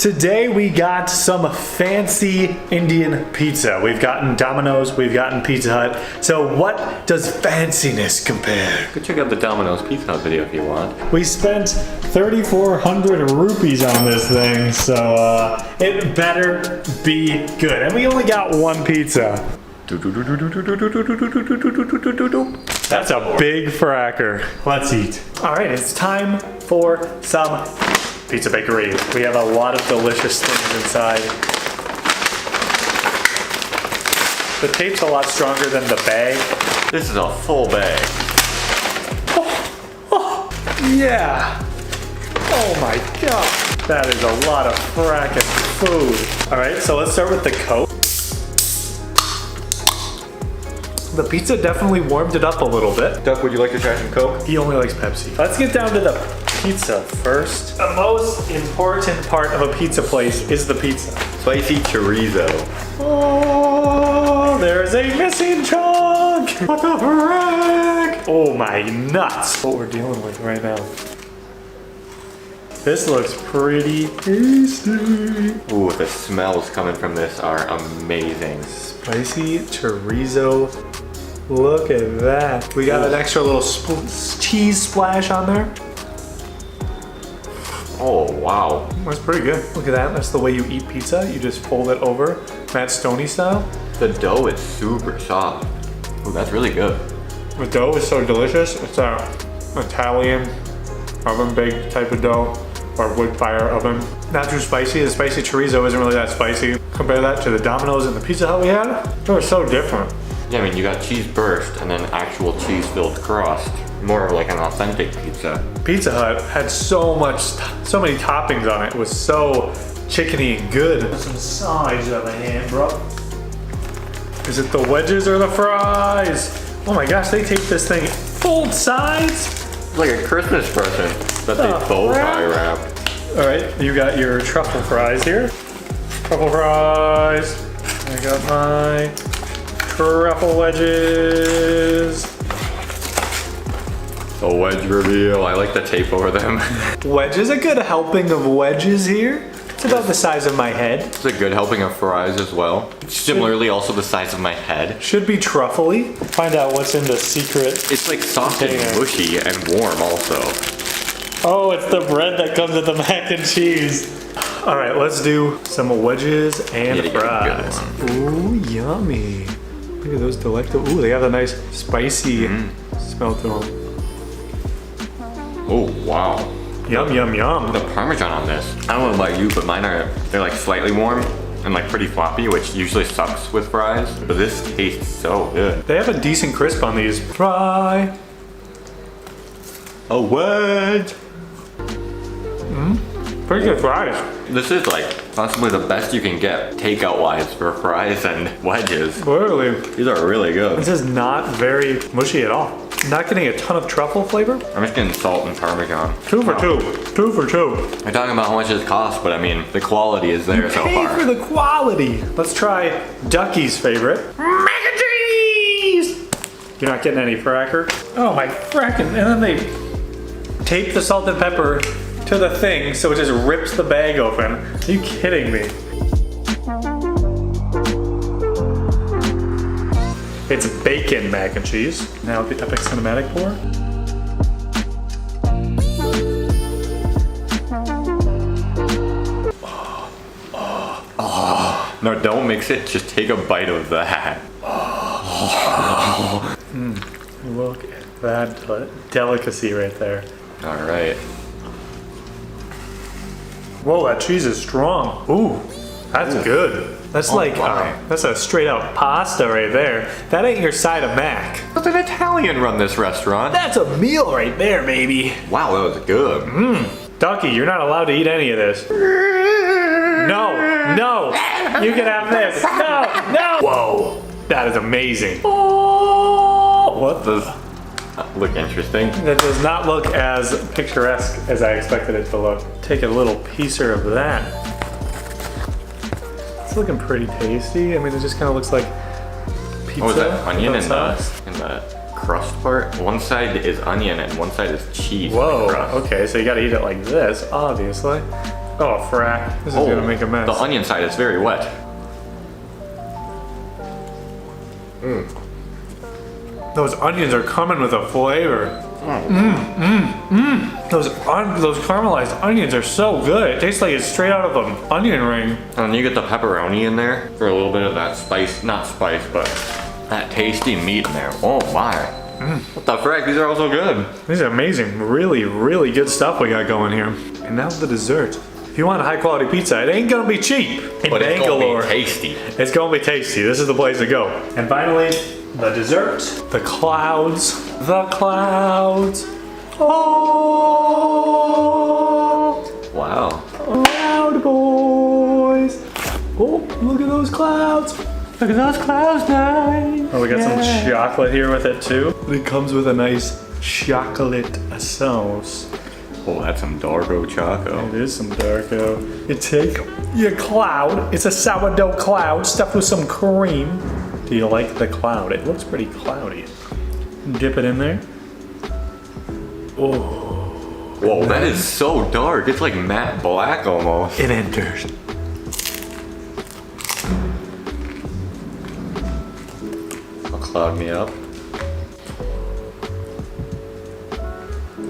Today we got some fancy Indian pizza. We've gotten Domino's, we've gotten Pizza Hut. So what does fanciness compare? Go check out the Domino's Pizza Hut video if you want. We spent 3,400 rupees on this thing, so it better be good. And we only got one pizza. That's a big fracker. Let's eat. All right, it's time for some pizza bakery. We have a lot of delicious things inside. The tape's a lot stronger than the bag. This is a full bag. Yeah. Oh my god. That is a lot of frackin' food. All right, so let's start with the coat. The pizza definitely warmed it up a little bit. Duck, would you like to try some Coke? He only likes Pepsi. Let's get down to the pizza first. The most important part of a pizza place is the pizza. Spicy chorizo. Oh, there's a missing chunk. What the frick? Oh my nuts. What we're dealing with right now. This looks pretty tasty. Ooh, the smells coming from this are amazing. Spicy chorizo. Look at that. We got an extra little cheese splash on there. Oh, wow. That's pretty good. Look at that. That's the way you eat pizza. You just fold it over, Matt Stoney style. The dough is super soft. Ooh, that's really good. The dough is so delicious. It's a Italian oven baked type of dough, or wood fire oven. Not too spicy. The spicy chorizo isn't really that spicy. Compare that to the Domino's and the Pizza Hut we had. They were so different. Yeah, I mean, you got cheese burst and then actual cheese-filled crust. More of like an authentic pizza. Pizza Hut had so many toppings on it. It was so chickeny and good. Some sides on the hand, bro. Is it the wedges or the fries? Oh my gosh, they take this thing both sides. It's like a Christmas present that they both tie wrapped. All right, you got your truffle fries here. Truffle fries. I got my truffle wedges. A wedge reveal. I like the tape over them. Wedges, a good helping of wedges here. It's about the size of my head. It's a good helping of fries as well. It's similarly also the size of my head. Should be truffly. Find out what's in the secret. It's like soft and mushy and warm also. Oh, it's the bread that comes with the mac and cheese. All right, let's do some wedges and fries. Ooh, yummy. Look at those delectable. Ooh, they have a nice spicy smell to them. Oh, wow. Yum, yum, yum. The Parmesan on this, I don't know about you, but they're like slightly warm and like pretty floppy, which usually sucks with fries. But this tastes so good. They have a decent crisp on these. Fry. A wedge. Pretty good fries. This is like possibly the best you can get takeout wise for fries and wedges. Literally. These are really good. This is not very mushy at all. Not getting a ton of truffle flavor. I'm just getting salt and Parmesan. 2 for 2. 2 for 2. We're talking about how much this costs, but I mean, the quality is there so Pay far. for the quality. Let's try Ducky's favorite. Mac and cheese! You're not getting any fracker. Oh my frackin'. And then they tape the salt and pepper to the thing so it just rips the bag open. Are you kidding me? It's bacon mac and cheese. Now the epic cinematic pour. No, don't mix it, just take a bite of that. Look at that delicacy right there. All right. Whoa, that cheese is strong. Ooh, that's good. That's that's a straight out pasta right there. That ain't your side of mac. But an Italian run this restaurant. That's a meal right there, baby. Wow, that was good. Ducky, you're not allowed to eat any of this. No, no, you can have this. No, no. Whoa, that is amazing. Oh, what Does look interesting. That does not look as picturesque as I expected it to look. Take a little piecer of that. It's looking pretty tasty. I mean, it just kind of looks like pizza. Oh, is that onion in the crust part? One side is onion and one side is cheese. Whoa, okay, so you gotta eat it like this, obviously. Oh, frack. This is gonna make a mess. The onion side is very wet. Those onions are coming with a flavor. Those caramelized onions are so good. It tastes like it's straight out of an onion ring. And then you get the pepperoni in there for a little bit of that spice, not spice, but that tasty meat in there. Oh my. What the frick? These are all so good. These are amazing. Really, really good stuff we got going here. And now the dessert. If you want a high quality pizza, it ain't gonna be cheap. In But Bangalore, it's gonna be tasty. it's gonna be tasty. This is the place to go. And finally, the dessert. The clouds. The clouds. Oh! Wow. Cloud boys. Oh, look at those clouds. Look at those clouds, guys. Oh, we got some chocolate here with it too. It comes with a nice chocolate sauce. Oh, that's some Darko Choco. It is some Darko. You take your cloud. It's a sourdough cloud stuffed with some cream. Do you like the cloud? It looks pretty cloudy. Dip it in there. Oh. Whoa, that is so dark. It's like matte black almost. It enters. It'll cloud me up.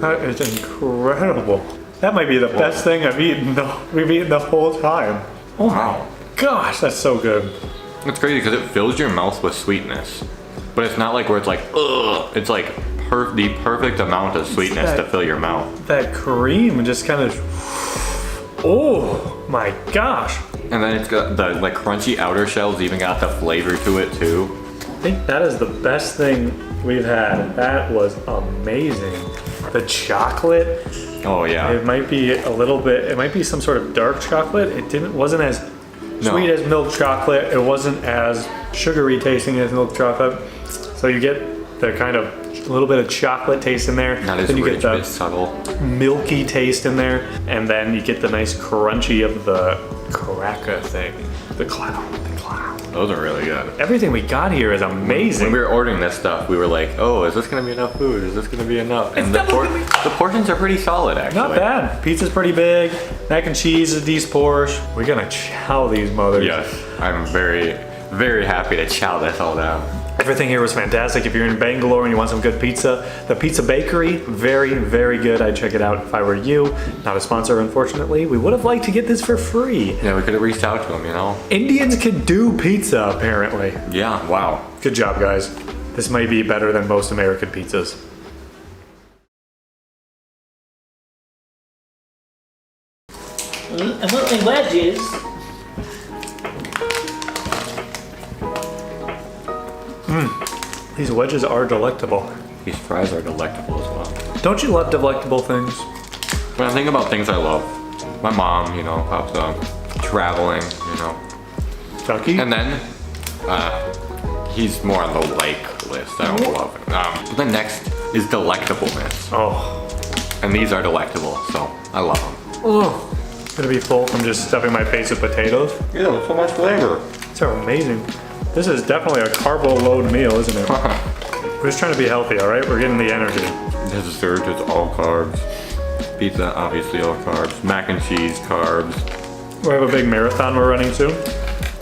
That is incredible. That might be the best thing we've eaten the whole time. Oh my gosh, that's so good. It's crazy because it fills your mouth with sweetness. But it's not like where it's like, ugh. It's like the perfect amount of sweetness to fill your mouth. That cream just kind of, oh my gosh. And then it's got the like crunchy outer shells, even got the flavor to it too. I think that is the best thing we've had. That was amazing. The chocolate. Oh yeah. It might be a little bit, it might be some sort of dark chocolate. Wasn't as sweet as milk chocolate. It wasn't as sugary tasting as milk chocolate. So you get the kind of a little bit of chocolate taste in there. Not as then you rich, get but the subtle. milky taste in there. And then you get the nice crunchy of the cracker thing. The cloud. Those are really good. Everything we got here is amazing. When we were ordering this stuff, we were like, oh, is this gonna be enough food? Is this gonna be enough? And the portions are pretty solid, actually. Not bad. Pizza's pretty big. Mac and cheese is a decent portion. We're gonna chow these mothers. Yes, I'm very, very happy to chow this all down. Everything here was fantastic. If you're in Bangalore and you want some good pizza, the Pizza Bakery, very, very good. I'd check it out if I were you. Not a sponsor, unfortunately. We would have liked to get this for free. Yeah, we could have reached out to them, you know? Indians can do pizza, apparently. Yeah, wow. Good job, guys. This might be better than most American pizzas. I want my wedges. These wedges are delectable. These fries are delectable as well. Don't you love delectable things? When I think about things I love, my mom, you know, pops up. Traveling, you know. Ducky? And then, he's more on the like list. I don't love it. The next is delectableness. Oh. And these are delectable, so I love them. Oh. Gonna be full from just stuffing my face with potatoes. Yeah, so much flavor. These are amazing. This is definitely a carbo load meal, isn't it? We're just trying to be healthy, all right? We're getting the energy. The dessert is all carbs. Pizza, obviously all carbs. Mac and cheese, carbs. We have a big marathon we're running soon.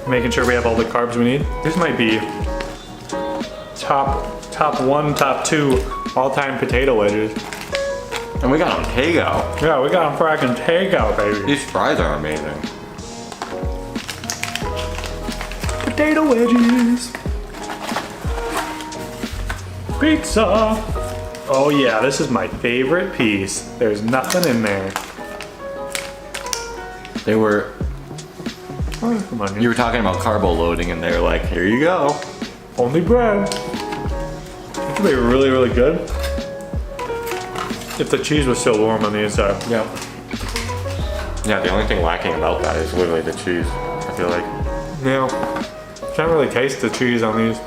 Making sure we have all the carbs we need. This might be top one, top two all-time potato wedges. And we got them takeout. Yeah, we got them fracking takeout, baby. These fries are amazing. Potato wedges. Pizza. Oh yeah, this is my favorite piece. There's nothing in there. They were, Oh, come on, you were talking about carbo loading and they're like, here you go. only bread. It could be really, really good if the cheese was still warm on the inside. Yeah. Yeah, the only thing lacking about that is literally the cheese, I feel like. Yeah. Can't really taste the cheese on these.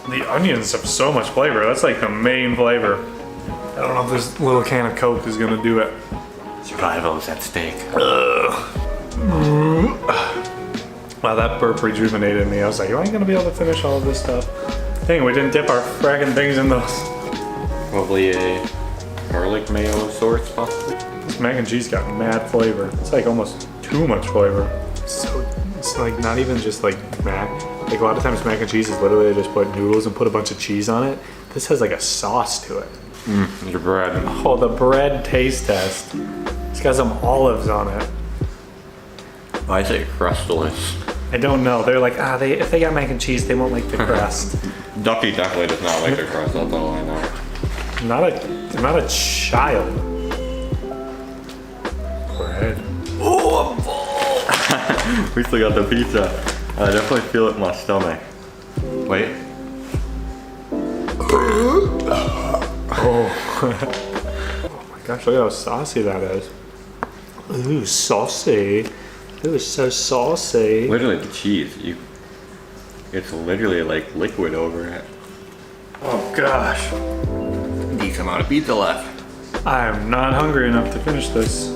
The onions have so much flavor. That's like the main flavor. I don't know if this little can of Coke is gonna do it. Survival is at stake. Wow, that burp rejuvenated me. I was like, am I gonna be able to finish all of this stuff? Dang, we didn't dip our fracking things in those. Probably a garlic mayo of sorts, possibly. This mac and cheese got mad flavor. It's like almost too much flavor. So it's like not even just like mac. Like a lot of times mac and cheese is literally they just put noodles and put a bunch of cheese on it. This has like a sauce to it. Your bread. Oh, the bread taste test. It's got some olives on it. Why is it crustless? I don't know. They're like, if they got mac and cheese, they won't like the crust. Ducky definitely does not like the crust, that's all I know. Not a child. Bread. Oh, I'm full! We still got the pizza. I definitely feel it in my stomach. Wait. Oh. Oh my gosh, look at how saucy that is. Ooh, saucy. Ooh, so saucy. Literally the cheese, it's literally like liquid over it. Oh gosh. Decent amount of pizza left. I am not hungry enough to finish this.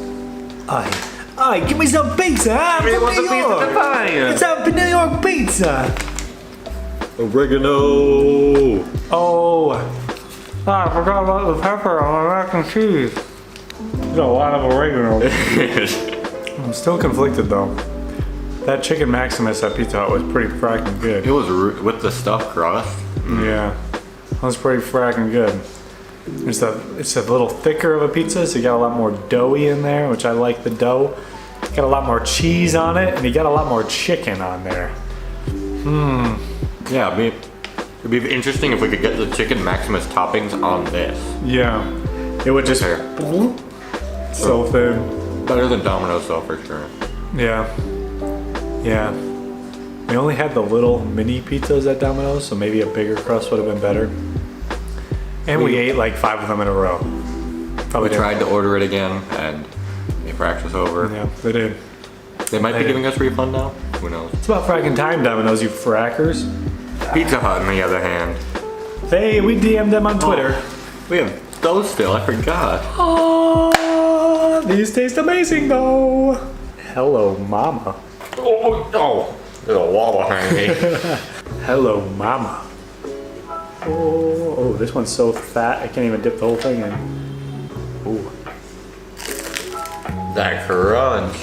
Aye, give me some pizza. I'm from New York. It's up in New York pizza. Oregano. Oh, I forgot about the pepper on my mac and cheese. There's a lot of oregano. I'm still conflicted though. That chicken Maximus at Pizza Hut was pretty fracking good. It was with the stuffed crust. Yeah, that was pretty fracking good. It's a little thicker of a pizza, so you got a lot more doughy in there, which I like the dough. Got a lot more cheese on it, and you got a lot more chicken on there. Yeah, it'd be interesting if we could get the chicken Maximus toppings on this. Yeah, it would just so thin. Better than Domino's though, for sure. Yeah. We only had the little mini pizzas at Domino's, so maybe a bigger crust would have been better. And we ate like 5 of them in a row. We tried to order it again, and they fracked us over. Yeah, they did. They might be giving us a refund now. Who knows? It's about fracking time, Domino's, you frackers. Pizza Hut, on the other hand. Hey, we DM'd them on Twitter. We have those still, I forgot. Oh, these taste amazing though. Hello, mama. Oh, there's a wall behind me. Hello, mama. Oh, this one's so fat I can't even dip the whole thing in. Ooh. That crunch.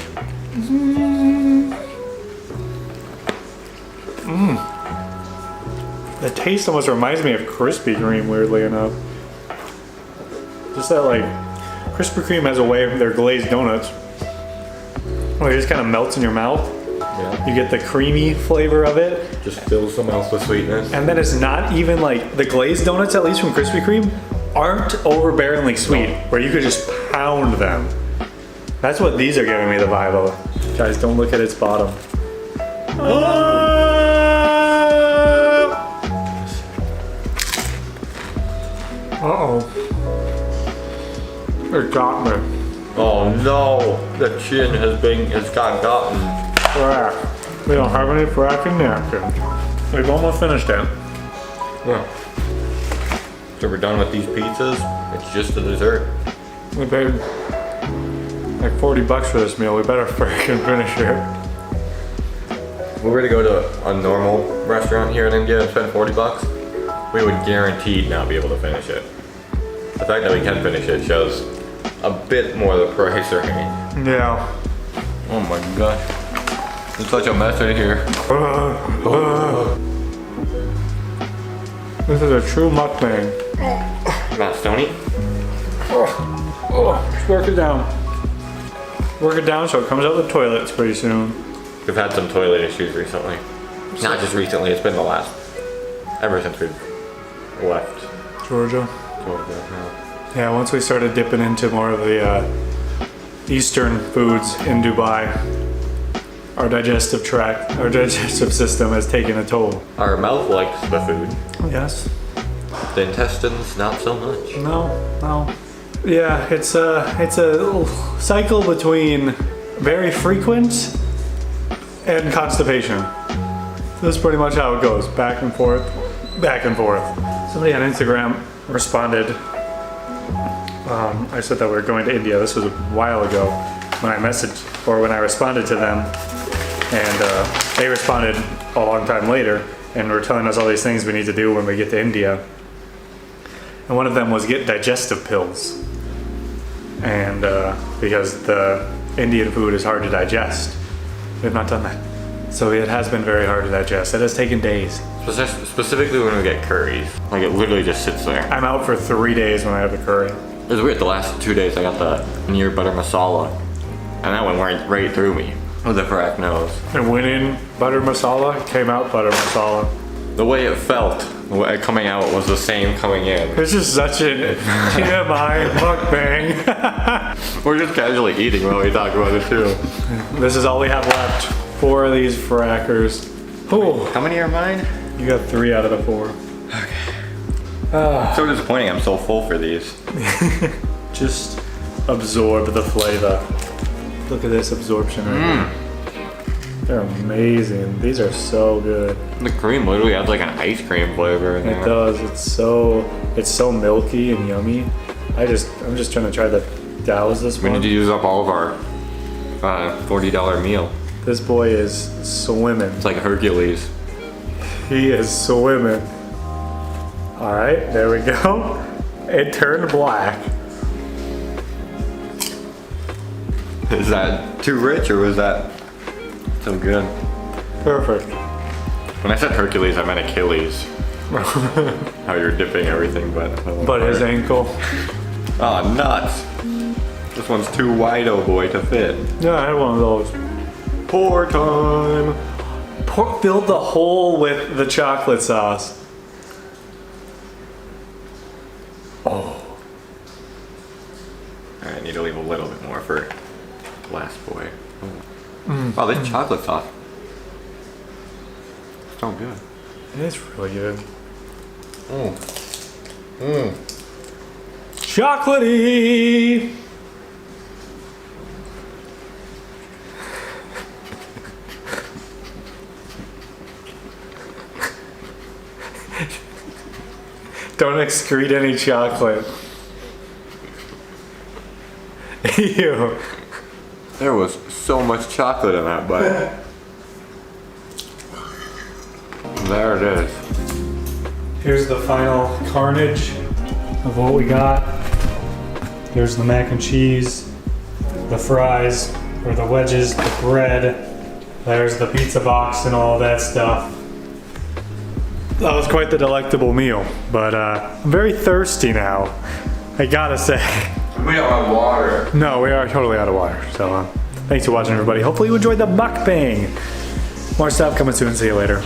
The taste almost reminds me of Krispy Kreme, weirdly enough. Just that, like, Krispy Kreme has a way of their glazed donuts where it just kind of melts in your mouth. Yeah. You get the creamy flavor of it. Just fills them else with sweetness. And then it's not even like, the glazed donuts, at least from Krispy Kreme, aren't overbearingly sweet, where you could just pound them. That's what these are giving me the vibe of. Guys, don't look at its bottom. Uh-oh. It got me. Oh no, the chin has gotten. Frack. We don't have any fracking napkins. We've almost finished it. Yeah. So we're done with these pizzas. It's just a dessert. We paid like $40 for this meal. We better frickin' finish it. If we were to go to a normal restaurant here in India and spend $40, we would guaranteed not be able to finish it. The fact that we can finish it shows a bit more the price range. Yeah. Oh my gosh. It's such a mess in here. This is a true mukbang. Not Stony? Just work it down. Work it down so it comes out the toilets pretty soon. We've had some toilet issues recently. Not just recently, it's been ever since we left Georgia. Georgia. Yeah, once we started dipping into more of the Eastern foods in Dubai, our digestive system has taken a toll. Our mouth likes the food. Yes. The intestines, not so much. No. Yeah, it's a little cycle between very frequent and constipation. That's pretty much how it goes, back and forth, back and forth. Somebody on Instagram responded. I said that we were going to India. This was a while ago when I responded to them, and they responded a long time later and were telling us all these things we need to do when we get to India. And one of them was get digestive pills, and because the Indian food is hard to digest. We have not done that. So it has been very hard to digest. It has taken days. Specifically when we get curries. Like it literally just sits there. I'm out for 3 days when I have the curry. It was weird, the last 2 days I got the near butter masala. And that went right through me. Who the frack knows? It went in butter masala, it came out butter masala. The way it felt coming out was the same coming in. It's just such an TMI mukbang. We're just casually eating while we talk about it too. This is all we have left. 4 of these frackers. Ooh, How many are mine? you got 3 out of the 4. So disappointing, I'm so full for these. Just absorb the flavor. Look at this absorption right here. They're amazing. These are so good. The cream literally has like an ice cream flavor in there. It does. It's so milky and yummy. I'm just trying to try to douse this We one. need to use up all of our $40 meal. This boy is swimming. It's like Hercules. He is swimming. All right, there we go. It turned black. Is that too rich or was that so good? Perfect. When I said Hercules, I meant Achilles. How you're dipping everything, But his ankle. Oh, nuts. This one's too wide, oh boy, to fit. Yeah, I had one of those. Pour time. Fill the hole with the chocolate sauce. Oh. I need to leave a little bit more for last boy. Wow, this chocolate sauce. So good. It is really good. Mm. Chocolatey! Don't excrete any chocolate. Ew. There was so much chocolate in that bite. There it is. Here's the final carnage of what we got. There's the mac and cheese, the fries, or the wedges, the bread. There's the pizza box and all that stuff. That was quite the delectable meal, but I'm very thirsty now. I gotta say. We don't have water. No, we are totally out of water. So thanks for watching, everybody. Hopefully you enjoyed the mukbang. More stuff coming soon. See you later.